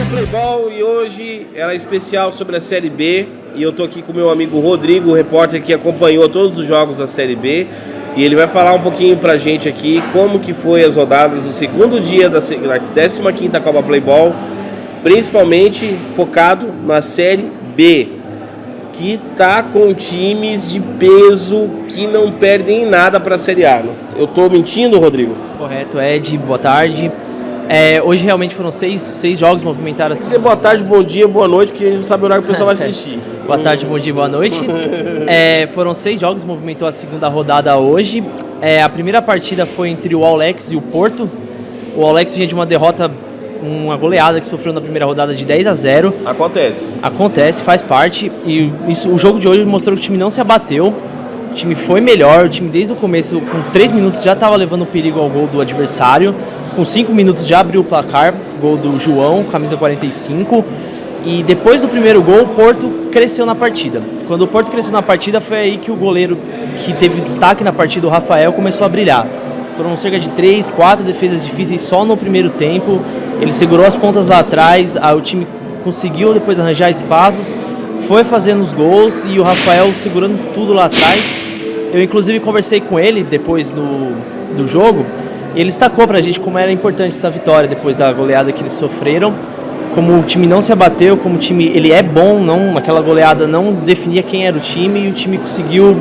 Playball, e hoje ela é especial sobre a Série B, e eu tô aqui com meu amigo Rodrigo, o repórter que acompanhou todos os jogos da Série B, e ele vai falar um pouquinho pra gente aqui como que foi as rodadas do segundo dia da 15ª Copa Playball, principalmente focado na Série B, que tá com times de peso que não perdem nada pra Série A. Eu tô mentindo, Rodrigo? Correto, Ed, boa tarde. Hoje realmente foram seis jogos movimentados. Pode ser boa tarde, bom dia, boa noite, porque a gente não sabe o horário que o pessoal vai assistir. Boa tarde, bom dia, boa noite. Foram 6 jogos, movimentou a segunda rodada hoje. A primeira partida foi entre o Alex e o Porto. O Alex vinha de uma derrota, uma goleada que sofreu na primeira rodada de 10-0. Acontece, faz parte. E o jogo de hoje mostrou que o time não se abateu. O time foi melhor, o time desde o começo, com 3 minutos, já estava levando perigo ao gol do adversário. Com 5 minutos já abriu o placar, gol do João, camisa 45. E depois do primeiro gol, o Porto cresceu na partida. Quando o Porto cresceu na partida, foi aí que o goleiro que teve destaque na partida, o Rafael, começou a brilhar. Foram cerca de 3, 4 defesas difíceis só no primeiro tempo. Ele segurou as pontas lá atrás, o time conseguiu depois arranjar espaços, foi fazendo os gols e o Rafael segurando tudo lá atrás. Eu inclusive conversei com ele depois do jogo. Ele destacou pra gente como era importante essa vitória depois da goleada que eles sofreram, como o time não se abateu, como o time ele é bom, não, aquela goleada não definia quem era o time, e o time conseguiu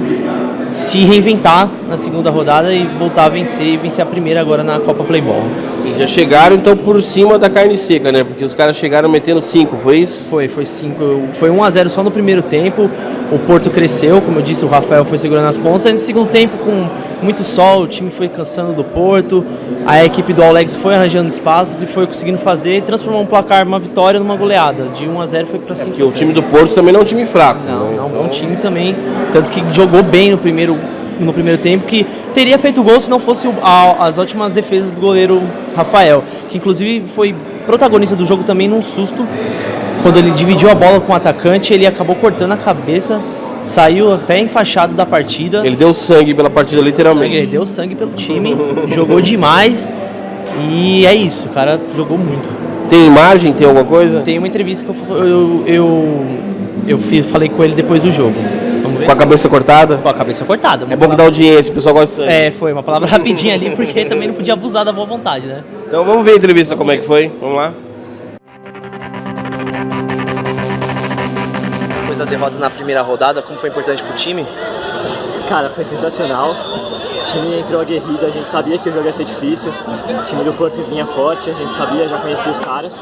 se reinventar na segunda rodada e voltar a vencer, e vencer a primeira agora na Copa Playball. E já chegaram então por cima da carne seca, né? Porque os caras chegaram metendo 5, foi isso? Foi 5, foi 1-0 só no primeiro tempo. O Porto cresceu, como eu disse, o Rafael foi segurando as pontas. E no segundo tempo, com muito sol, o time foi cansando do Porto. A equipe do Alex foi arranjando espaços e foi conseguindo fazer e transformar um placar, uma vitória numa goleada. De 1-0 foi para 5. Porque o time do Porto também não é um time fraco. Não, né? É um bom time também. Tanto que jogou bem no primeiro tempo, que teria feito gol se não fosse as ótimas defesas do goleiro Rafael, que inclusive foi protagonista do jogo também num susto. Quando ele dividiu a bola com o atacante, ele acabou cortando a cabeça, saiu até enfaixado da partida. Ele deu sangue pela partida, literalmente. Ele deu sangue pelo time, jogou demais e é isso, o cara jogou muito. Tem imagem, tem alguma coisa? Tem uma entrevista que eu falei com ele depois do jogo. Vamos ver? Com a cabeça cortada? Com a cabeça cortada. É bom que dá audiência, o pessoal gosta de sangue. Foi uma palavra rapidinha ali, porque também não podia abusar da boa vontade, né? Então vamos ver a entrevista, como é que foi, vamos lá. Depois da derrota na primeira rodada, como foi importante pro time? Cara, foi sensacional. O time entrou aguerrido, a gente sabia que o jogo ia ser difícil. O time do Porto vinha forte, a gente sabia, já conhecia os caras.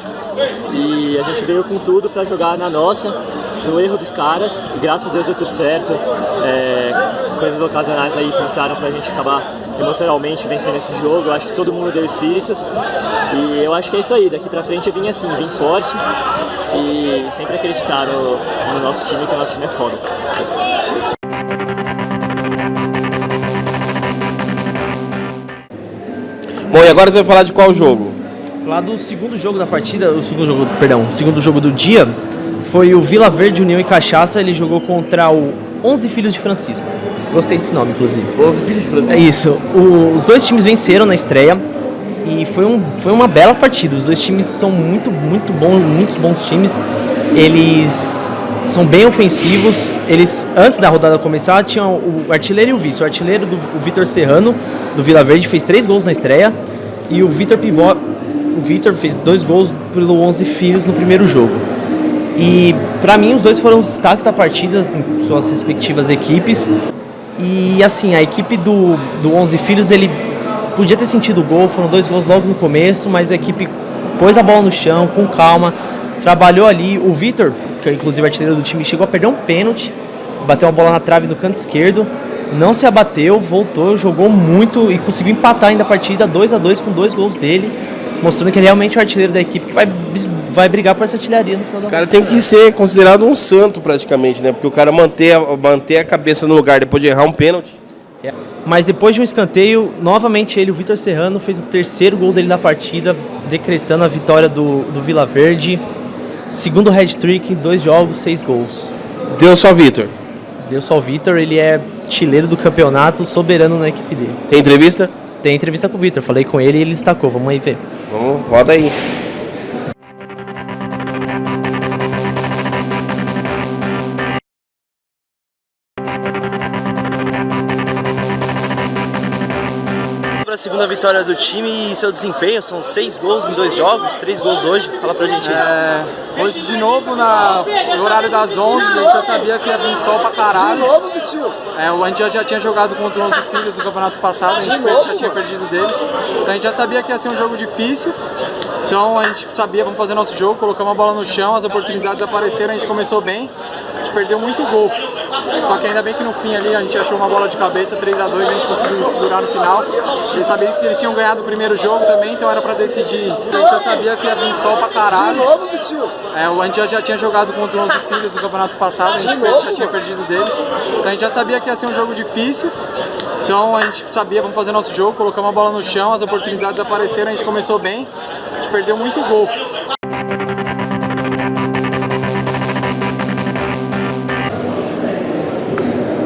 E a gente veio com tudo para jogar na nossa, no erro dos caras. E graças a Deus deu tudo certo. Coisas ocasionais aí influenciaram pra gente acabar emocionalmente vencendo esse jogo. Eu acho que todo mundo deu espírito. E eu acho que é isso aí, daqui pra frente eu vim assim, vim forte. E sempre acreditar no nosso time, que o nosso time é foda. Bom, e agora você vai falar de qual jogo? Falar do segundo jogo da partida, o segundo jogo do dia, foi o Vila Verde União e Cachaça. Ele jogou contra o 11 Filhos de Francisco. Gostei desse nome, inclusive. 11 Filhos de Francisco. É isso. Os dois times venceram na estreia e foi uma bela partida. Os dois times são muito bons times. Eles são bem ofensivos. Eles, antes da rodada começar, tinham o artilheiro e o vice. O artilheiro, o Vitor Serrano, do Vila Verde, fez 3 gols na estreia. E o Vitor Pivot, fez 2 gols pelo 11 Filhos no primeiro jogo. E pra mim os dois foram os destaques da partida em suas respectivas equipes. E assim, a equipe do 11 Filhos, ele podia ter sentido o gol, foram 2 gols logo no começo, mas a equipe pôs a bola no chão, com calma, trabalhou ali. O Vitor, que é inclusive artilheiro do time, chegou a perder um pênalti, bateu uma bola na trave do canto esquerdo, não se abateu, voltou, jogou muito e conseguiu empatar ainda a partida 2-2 com 2 gols dele, mostrando que ele é realmente o artilheiro da equipe que vai brigar por essa artilharia no final. Esse cara tem que ser considerado um santo praticamente, né? Porque o cara manter a cabeça no lugar depois de errar um pênalti. Mas depois de um escanteio, novamente ele, o Vitor Serrano, fez o 3º gol dele da partida, decretando a vitória do Vila Verde. Segundo hat-trick, 2 jogos, 6 gols. Deu só Vitor. Deu só o Vitor, ele é artilheiro do campeonato, soberano na equipe dele. Tem entrevista? Tem entrevista com o Vitor, falei com ele e ele destacou, vamos aí ver. Vamos, roda aí. A segunda vitória do time e seu desempenho, são 6 gols em 2 jogos, 3 gols hoje, fala pra gente aí. Hoje de novo, no horário das 11, a gente já sabia que ia vir sol pra caralho. De novo, Vitinho? A gente já tinha jogado contra o 11 Filhos no campeonato passado, a gente já tinha perdido deles. Então a gente já sabia que ia ser um jogo difícil, então a gente sabia, vamos fazer nosso jogo, colocamos a bola no chão, as oportunidades apareceram, a gente começou bem, a gente perdeu muito gol. Só que ainda bem que no fim ali a gente achou uma bola de cabeça, 3-2, a gente conseguiu segurar no final. Eles sabiam que eles tinham ganhado o primeiro jogo também, então era pra decidir. A gente já sabia que ia vir sol pra caralho. De novo, Vitinho? A gente já tinha jogado contra o 11 Filhos no campeonato passado, a gente já tinha perdido deles. Então a gente já sabia que ia ser um jogo difícil, então a gente sabia, vamos fazer nosso jogo, colocamos a bola no chão, as oportunidades apareceram, a gente começou bem, a gente perdeu muito gol.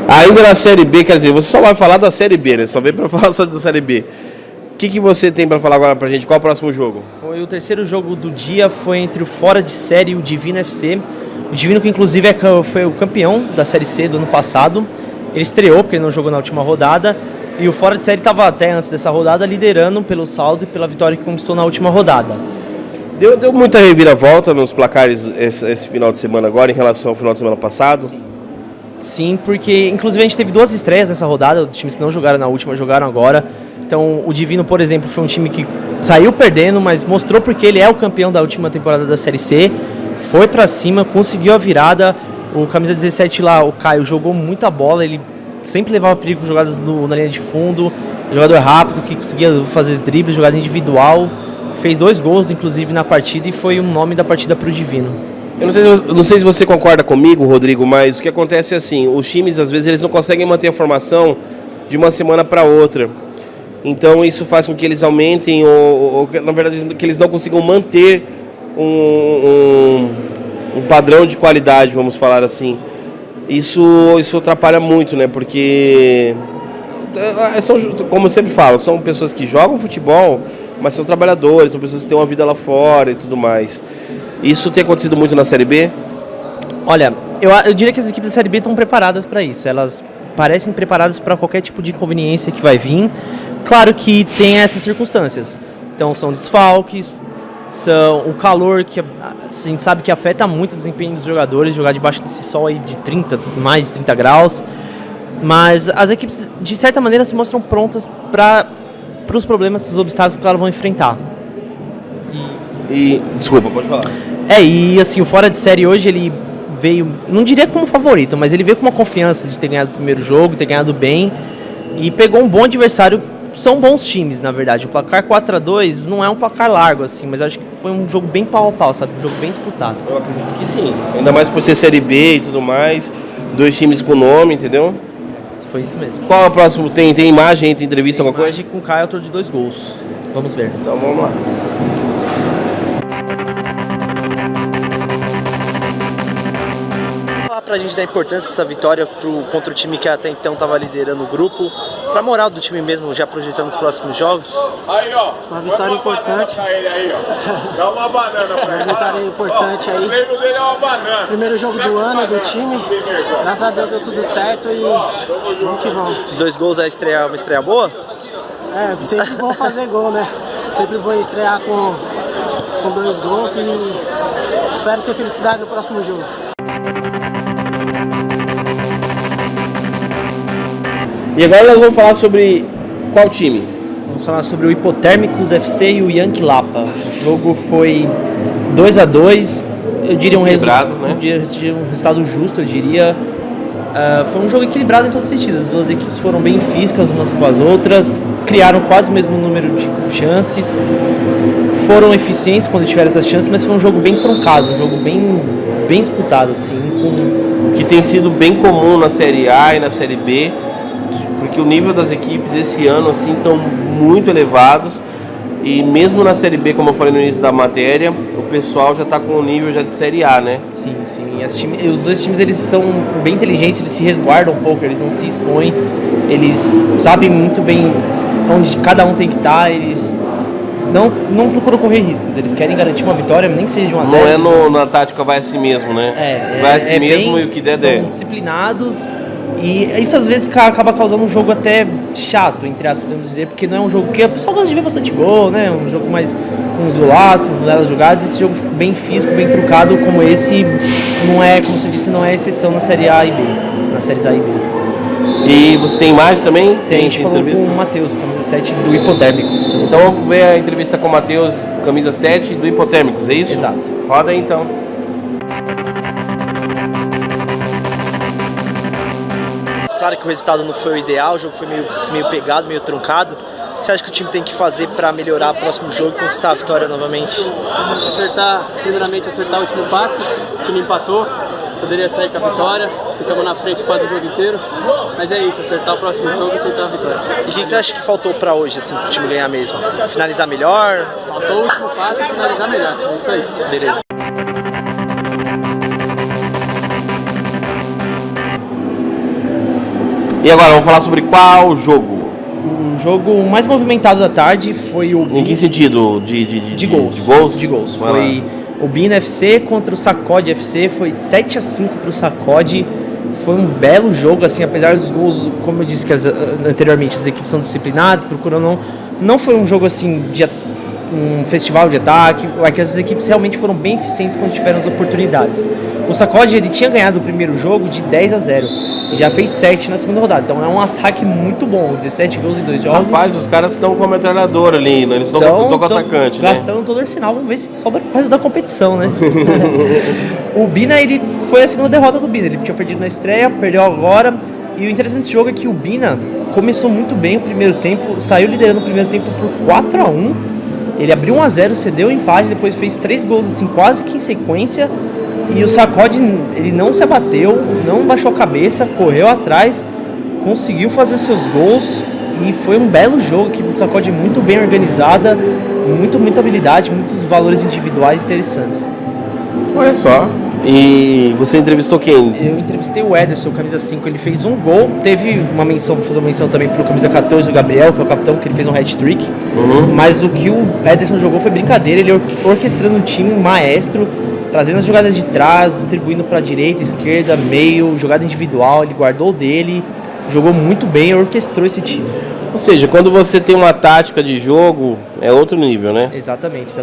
Ainda na Série B, quer dizer, você só vai falar da Série B, né? Só veio pra falar só da Série B. O que você tem pra falar agora pra gente? Qual é o próximo jogo? Foi o terceiro jogo do dia, foi entre o Fora de Série e o Divino FC. O Divino, que inclusive foi o campeão da Série C do ano passado. Ele estreou, porque ele não jogou na última rodada. E o Fora de Série estava até antes dessa rodada liderando pelo saldo e pela vitória que conquistou na última rodada. Deu muita reviravolta nos placares esse final de semana agora em relação ao final de semana passado? Sim, porque inclusive a gente teve 2 estreias nessa rodada, times que não jogaram na última, jogaram agora. Então o Divino, por exemplo, foi um time que saiu perdendo, mas mostrou porque ele é o campeão da última temporada da Série C. Foi pra cima, conseguiu a virada. O camisa 17 lá, o Caio, jogou muita bola, ele sempre levava perigo com jogadas na linha de fundo. Jogador rápido, que conseguia fazer dribles, jogada individual. Fez 2 gols, inclusive, na partida e foi o nome da partida pro Divino. Eu não sei se você concorda comigo, Rodrigo, mas o que acontece é assim, os times às vezes eles não conseguem manter a formação de uma semana para outra. Então isso faz com que eles aumentem ou na verdade que eles não consigam manter um padrão de qualidade, vamos falar assim. Isso atrapalha muito, né? Porque como eu sempre falo, são pessoas que jogam futebol, mas são trabalhadores, são pessoas que têm uma vida lá fora e tudo mais. Isso tem acontecido muito na Série B? Olha, eu diria que as equipes da Série B estão preparadas para isso. Elas parecem preparadas para qualquer tipo de inconveniência que vai vir. Claro que tem essas circunstâncias. Então são desfalques, são o calor que a gente sabe que afeta muito o desempenho dos jogadores, jogar debaixo desse sol aí de mais de 30 graus. Mas as equipes, de certa maneira, se mostram prontas para os problemas, os obstáculos que elas vão enfrentar. Desculpa, pode falar. E assim, o Fora de Série hoje, ele veio, não diria como favorito, mas ele veio com uma confiança de ter ganhado o primeiro jogo, ter ganhado bem, e pegou um bom adversário. São bons times, na verdade. O placar 4-2 não é um placar largo, assim, mas acho que foi um jogo bem pau a pau, sabe? Um jogo bem disputado. Eu acredito que sim. Ainda mais por ser Série B e tudo mais. 2 times com nome, entendeu? Foi isso mesmo. Qual é o próximo? Tem imagem, tem entrevista, alguma coisa? Imagem com o Caio, autor de 2 gols. Vamos ver. Então vamos lá. Pra gente da importância dessa vitória contra o time que até então estava liderando o grupo, pra moral do time mesmo, já projetando os próximos jogos. Aí, ó, uma vitória importante. Aí, ó. Dá uma banana pra ele. Uma vitória importante aí. O treino dele é uma banana. Primeiro jogo do ano do time. Graças a Deus deu tudo certo e vamos que vamos. 2 gols é uma estreia boa? Sempre bom fazer gol, né? Sempre bom estrear com 2 gols e espero ter felicidade no próximo jogo. E agora nós vamos falar sobre qual time? Vamos falar sobre o Hipotérmicos FC e o Yankee Lapa. O jogo foi 2-2, eu diria um resultado justo, eu diria. Foi um jogo equilibrado em todos os sentidos. As duas equipes foram bem físicas umas com as outras, criaram quase o mesmo número de chances, foram eficientes quando tiveram essas chances, mas foi um jogo bem truncado, um jogo bem disputado, assim, O que tem sido bem comum na Série A e na Série B, porque o nível das equipes esse ano assim estão muito elevados E mesmo na Série B, como eu falei no início da matéria, o pessoal já está com um nível já de Série A, né? Sim. E os dois times, eles são bem inteligentes, eles se resguardam um pouco, eles não se expõem, eles sabem muito bem onde cada um tem que estar, eles não procuram correr riscos, eles querem garantir uma vitória, nem que seja de 1 a 0. Não é na tática vai assim mesmo, né? Vai assim mesmo bem, e o que der. São disciplinados. E isso às vezes acaba causando um jogo até chato, entre aspas, podemos dizer, porque não é um jogo que o pessoal gosta de ver bastante gol, né? Um jogo mais com os golaços, duelos jogadas. Esse jogo bem físico, bem trucado como esse, não é, como você disse, não é exceção na Série A e B, nas séries A e B. E você tem imagem também? A gente falou com o Matheus, camisa 7 do Hipotérmicos. Então vamos ver a entrevista com o Matheus, camisa 7 do Hipotérmicos, é isso? Exato. Roda aí então. Claro que o resultado não foi o ideal, o jogo foi meio pegado, meio truncado. O que você acha que o time tem que fazer para melhorar o próximo jogo e conquistar a vitória novamente? Primeiramente acertar o último passe, o time empatou, poderia sair com a vitória, ficamos na frente quase o jogo inteiro, mas é isso, acertar o próximo jogo e tentar a vitória. E o que você acha que faltou para hoje, assim, para o time ganhar mesmo? Finalizar melhor? Faltou o último passe e finalizar melhor, é isso aí. Beleza. E agora, vamos falar sobre qual jogo? O jogo mais movimentado da tarde foi o... Em que sentido? De gols? De gols. Foi o Bina FC contra o Sacode FC, foi 7-5 pro Sacode. Foi um belo jogo, assim, apesar dos gols, como eu disse que anteriormente, as equipes são disciplinadas, procuram não foi um jogo assim de um festival de ataque, é que as equipes realmente foram bem eficientes quando tiveram as oportunidades. O Sacode, ele tinha ganhado o primeiro jogo de 10-0 e já fez 7 na segunda rodada, então é um ataque muito bom, 17 gols em 2 jogos. Rapaz, os caras estão com a metralhadora ali, né? Eles estão com o atacante, gastando todo o arsenal, vamos ver se sobra o resto da competição, né? O Bina, ele foi a segunda derrota do Bina, ele tinha perdido na estreia, perdeu agora, e o interessante desse jogo é que o Bina começou muito bem o primeiro tempo, saiu liderando o primeiro tempo por 4-1, ele abriu 1-0, cedeu o empate, depois fez 3 gols assim, quase que em sequência. E o Sacode, ele não se abateu, não baixou a cabeça, correu atrás, conseguiu fazer seus gols e foi um belo jogo. A equipe do Sacode muito bem organizada, muita habilidade, muitos valores individuais interessantes. Olha só. E você entrevistou quem? Eu entrevistei o Ederson, camisa 5, ele fez um gol, teve uma menção, vou fazer uma menção também pro camisa 14, o Gabriel, que é o capitão, que ele fez um hat-trick, mas o que o Ederson jogou foi brincadeira, ele orquestrando o time, maestro, trazendo as jogadas de trás, distribuindo para direita, esquerda, meio, jogada individual, ele guardou dele, jogou muito bem, orquestrou esse time. Ou seja, quando você tem uma tática de jogo, é outro nível, né? Exatamente.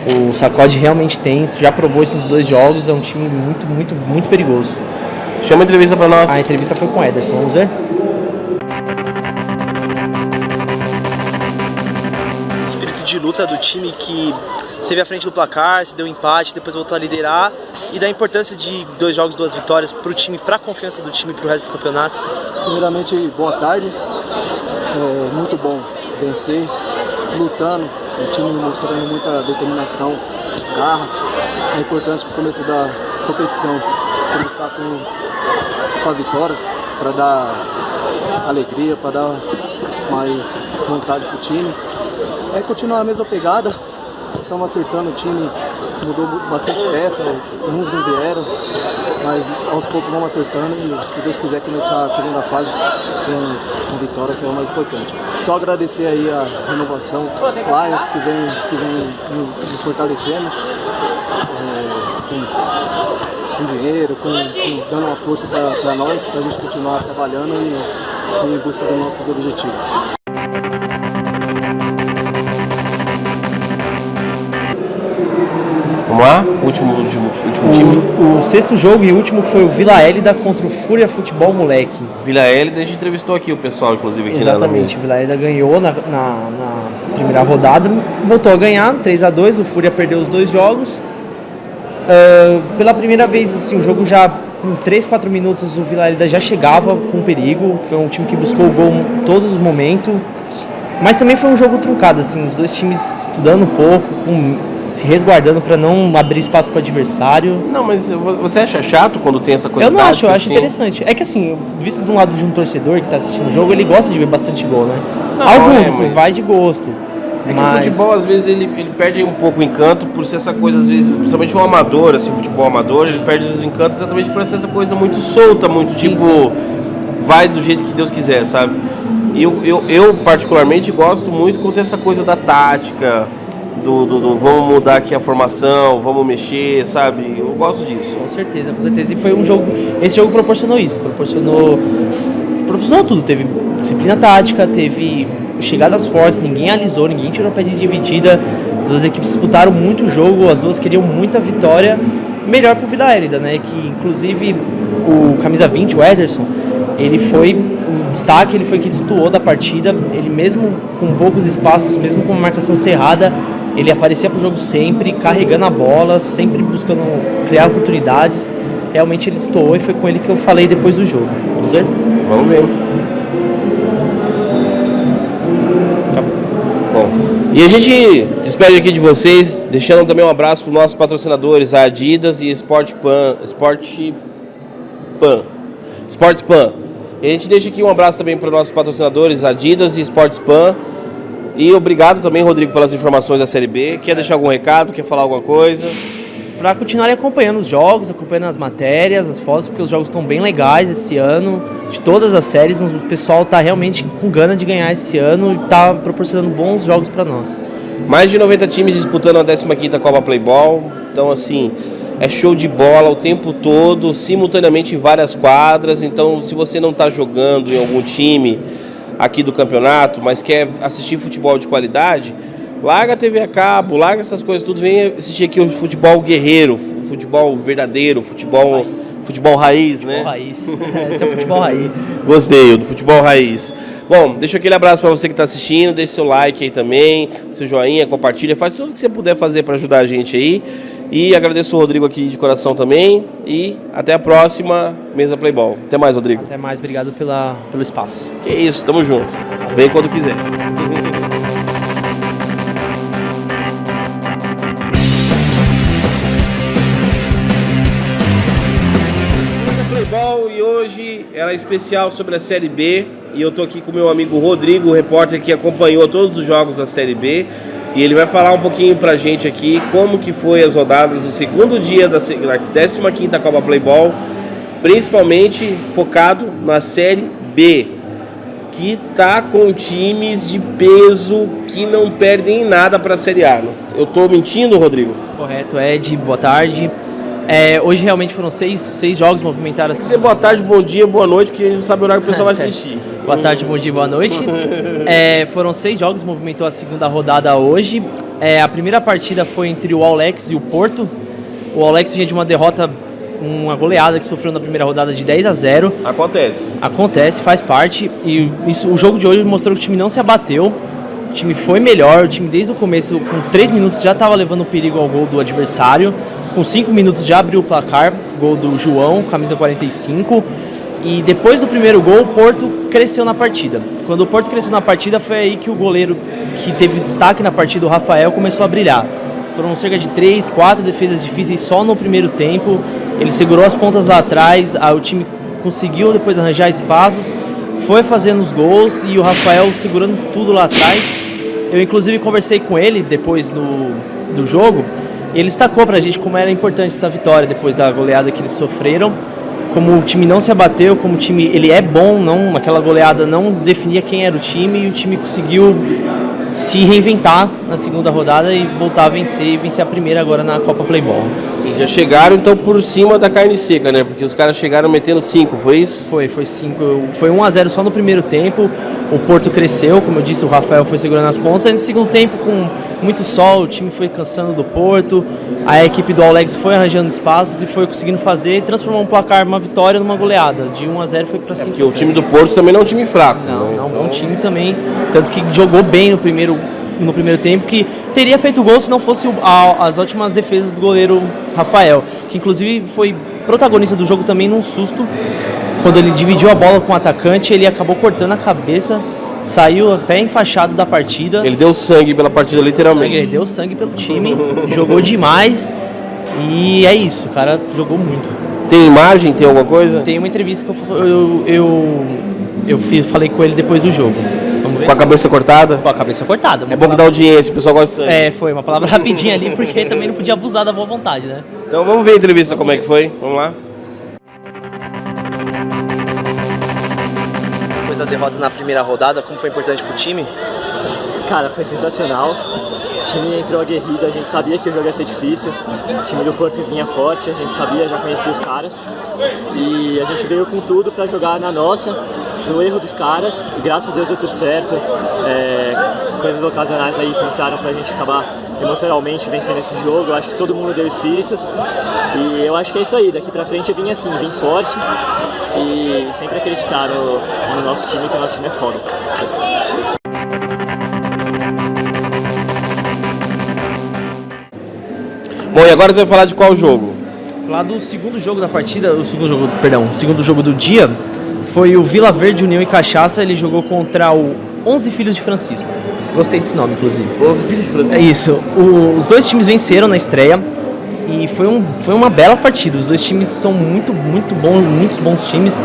O Sacode realmente tem, já provou isso nos 2 jogos, é um time muito perigoso. Chama a entrevista para nós. A entrevista foi com o Ederson, vamos ver? O espírito de luta do time que teve à frente do placar, se deu empate, depois voltou a liderar, e da importância de 2 jogos, 2 vitórias para o time, para a confiança do time para o resto do campeonato. Primeiramente, boa tarde, muito bom vencer, lutando, o time mostrando muita determinação, garra, é importante para o começo da competição, começar com a vitória, para dar alegria, para dar mais vontade para o time, continuar a mesma pegada. Estamos acertando, o time mudou bastante peça, uns não vieram, mas aos poucos vamos acertando e, se Deus quiser, começar a segunda fase com vitória, que é o mais importante. Só agradecer aí a renovação, Lions, que vem nos fortalecendo, com dinheiro, dando uma força para nós, para a gente continuar trabalhando e em busca dos nossos objetivos. Vamos lá? Último time. O 6º jogo e último foi o Vila Hélida contra o Fúria Futebol Moleque. Vila Hélida, a gente entrevistou aqui o pessoal, inclusive, aqui Exatamente, o Vila Hélida ganhou na primeira rodada, voltou a ganhar, 3-2, o Fúria perdeu os 2 jogos. Pela primeira vez, assim, o jogo já, com 3-4 minutos, o Vila Hélida já chegava com perigo, foi um time que buscou o gol em todos os momentos, mas também foi um jogo truncado, assim, os 2 times estudando um pouco, se resguardando para não abrir espaço para o adversário. Não, mas você acha chato quando tem essa coisa? Eu não acho, eu acho interessante. É que assim, visto de um lado de um torcedor que está assistindo o jogo, ele gosta de ver bastante gol, né? Alguns, mas- vai de gosto. É que o futebol, às vezes, ele perde um pouco o encanto por ser essa coisa, às vezes, principalmente o amador, assim, o futebol amador, ele perde os encantos exatamente por ser essa coisa muito solta, muito vai do jeito que Deus quiser, sabe? E eu particularmente, gosto muito quando tem essa coisa da tática, do vamos mudar aqui a formação, vamos mexer, sabe? Eu gosto disso. Com certeza, com certeza. E foi um jogo. Esse jogo proporcionou isso. Proporcionou tudo. Teve disciplina tática, teve chegadas fortes, ninguém alisou, ninguém tirou pé de dividida. As duas equipes disputaram muito o jogo, as duas queriam muita vitória. Melhor pro Vila Élida, né? Que inclusive o camisa 20, o Ederson, ele foi o destaque, ele foi que destoou da partida. Ele mesmo com poucos espaços, mesmo com uma marcação cerrada, ele aparecia pro jogo sempre, carregando a bola, sempre buscando criar oportunidades. Realmente ele destoou e foi com ele que eu falei depois do jogo. Vamos ver? Vamos ver. Bom, e a gente despede aqui de vocês, deixando também um abraço para os nossos patrocinadores, a Adidas e Sportspan. E a gente deixa aqui um abraço também para os nossos patrocinadores, Adidas e Sportspan. E obrigado também, Rodrigo, pelas informações da Série B. Quer deixar algum recado? Quer falar alguma coisa? Para continuarem acompanhando os jogos, acompanhando as matérias, as fotos, porque os jogos estão bem legais esse ano, de todas as séries, o pessoal está realmente com gana de ganhar esse ano e está proporcionando bons jogos para nós. Mais de 90 times disputando a 15ª Copa Playball, então assim, é show de bola o tempo todo, simultaneamente em várias quadras, então se você não está jogando em algum time aqui do campeonato, mas quer assistir futebol de qualidade, larga a TV a cabo, larga essas coisas tudo, vem assistir aqui o futebol guerreiro, o futebol verdadeiro, futebol raiz, né? Futebol raiz. Esse é o futebol raiz. Gostei, do futebol raiz. Bom, deixa aquele abraço para você que está assistindo, deixa seu like aí também, seu joinha, compartilha, faz tudo que você puder fazer para ajudar a gente aí. E agradeço o Rodrigo aqui de coração também. E até a próxima Mesa Playball. Até mais, Rodrigo. Até mais, obrigado pelo espaço. Que isso, tamo junto. Vem quando quiser. Mesa Playball, e hoje ela é especial sobre a Série B. E eu tô aqui com o meu amigo Rodrigo, o repórter que acompanhou todos os jogos da Série B. E ele vai falar um pouquinho pra gente aqui como que foi as rodadas do segundo dia da 15ª Copa Playball, principalmente focado na Série B, que tá com times de peso que não perdem nada pra Série A. Eu tô mentindo, Rodrigo? Correto, Ed, boa tarde. Hoje realmente foram seis jogos movimentados. Pode ser boa tarde, bom dia, boa noite, porque a gente não sabe o horário que o pessoal vai assistir. Boa tarde, bom dia, boa noite. Foram 6 jogos, movimentou a segunda rodada hoje. A primeira partida foi entre o Alex e o Porto. O Alex vinha de uma derrota, uma goleada que sofreu na primeira rodada de 10-0. Acontece, faz parte. E o jogo de hoje mostrou que o time não se abateu. O time foi melhor, o time desde o começo, com 3 minutos, já estava levando perigo ao gol do adversário. Com 5 minutos já abriu o placar, gol do João, camisa 45. E depois do primeiro gol, o Porto cresceu na partida. Quando o Porto cresceu na partida, foi aí que o goleiro que teve destaque na partida, o Rafael, começou a brilhar. Foram cerca de 3, 4 defesas difíceis só no primeiro tempo. Ele segurou as pontas lá atrás, o time conseguiu depois arranjar espaços, foi fazendo os gols e o Rafael segurando tudo lá atrás. Eu inclusive conversei com ele depois do jogo, e ele destacou pra gente como era importante essa vitória depois da goleada que eles sofreram. Como o time não se abateu, como o time ele é bom, não, aquela goleada não definia quem era o time, e o time conseguiu se reinventar na segunda rodada e voltar a vencer, e vencer a primeira agora na Copa Playball. E já chegaram então por cima da carne seca, né? Porque os caras chegaram metendo 5, foi isso? Foi 5, foi 1-0 só no primeiro tempo. O Porto cresceu, como eu disse, o Rafael foi segurando as pontas. E no segundo tempo, com muito sol, o time foi cansando do Porto. A equipe do Alex foi arranjando espaços e foi conseguindo fazer e transformar um placar, uma vitória numa goleada. De 1-0 foi para 5. Porque o time do Porto também não é um time fraco. Não, né? É um bom time também. Tanto que jogou bem no primeiro tempo, que teria feito gol se não fosse as ótimas defesas do goleiro Rafael, que inclusive foi protagonista do jogo também num susto. Quando ele dividiu a bola com o atacante, ele acabou cortando a cabeça, saiu até enfaixado da partida. Ele deu sangue pela partida, literalmente. Ele deu sangue pelo time, jogou demais e é isso, o cara jogou muito. Tem imagem, tem alguma coisa? Tem uma entrevista que eu falei com ele depois do jogo. Vamos ver? Oi? Com a cabeça cortada? Com a cabeça cortada. É bom que dá audiência, o pessoal gosta de sangue. Foi uma palavra rapidinha ali, porque também não podia abusar da boa vontade, né? Então vamos ver a entrevista como é que foi. Vamos lá. Depois da derrota na primeira rodada, como foi importante pro time? Cara, foi sensacional. O time entrou aguerrido, a gente sabia que o jogo ia ser difícil. O time do Porto vinha forte, a gente sabia, já conhecia os caras. E a gente veio com tudo para jogar na nossa, no erro dos caras. E graças a Deus deu tudo certo. Coisas ocasionais aí influenciaram pra gente acabar emocionalmente vencendo esse jogo. Eu acho que todo mundo deu espírito. E eu acho que é isso aí, daqui pra frente eu vim assim, vim forte. E sempre acreditar no nosso time, que o nosso time é foda. Bom, e agora você vai falar de qual jogo? Falar do segundo jogo da partida, o segundo jogo do dia, foi o Vila Verde União e Cachaça. Ele jogou contra o 11 Filhos de Francisco. Gostei desse nome, inclusive. 11 Filhos de Francisco. É isso. Os dois times venceram na estreia e foi uma bela partida. Os dois times são muito bons times.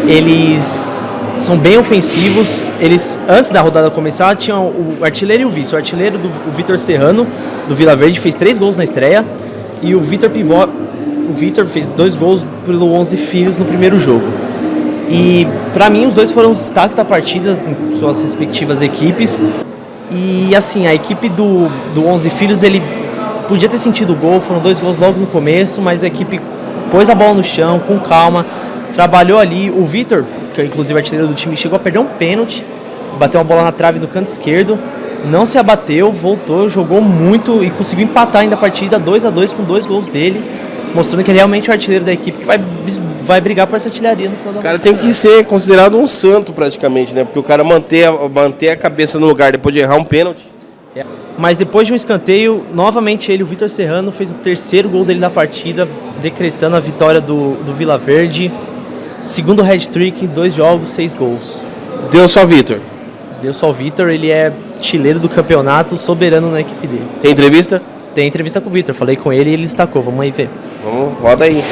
Eles são bem ofensivos. Eles, antes da rodada começar, tinham o artilheiro e o vice. O artilheiro, o Vitor Serrano, do Vila Verde, fez 3 gols na estreia. E o Vitor Pivot, fez 2 gols pelo 11 Filhos no primeiro jogo. E pra mim os dois foram os destaques da partida em suas respectivas equipes. E assim, a equipe do 11 Filhos, ele podia ter sentido o gol, foram 2 gols logo no começo, mas a equipe pôs a bola no chão, com calma, trabalhou ali. O Vitor, que é inclusive artilheiro do time, chegou a perder um pênalti, bateu uma bola na trave do canto esquerdo, não se abateu, voltou, jogou muito e conseguiu empatar ainda a partida 2-2 com 2 gols dele, mostrando que ele é realmente o artilheiro da equipe que vai brigar por essa artilharia no final. Esse cara tem que ser considerado um santo praticamente, né? Porque o cara manter a cabeça no lugar depois de errar um pênalti. Mas depois de um escanteio, novamente ele, o Vitor Serrano, fez o terceiro gol dele da partida, decretando a vitória do Vila Verde. Segundo hat-trick, 2 jogos, 6 gols. Deu só Vitor. Deu só o Vitor, ele é artilheiro do campeonato, soberano na equipe dele. Tem entrevista? Tem entrevista com o Vitor, falei com ele e ele destacou, vamos aí ver. Vamos, roda aí.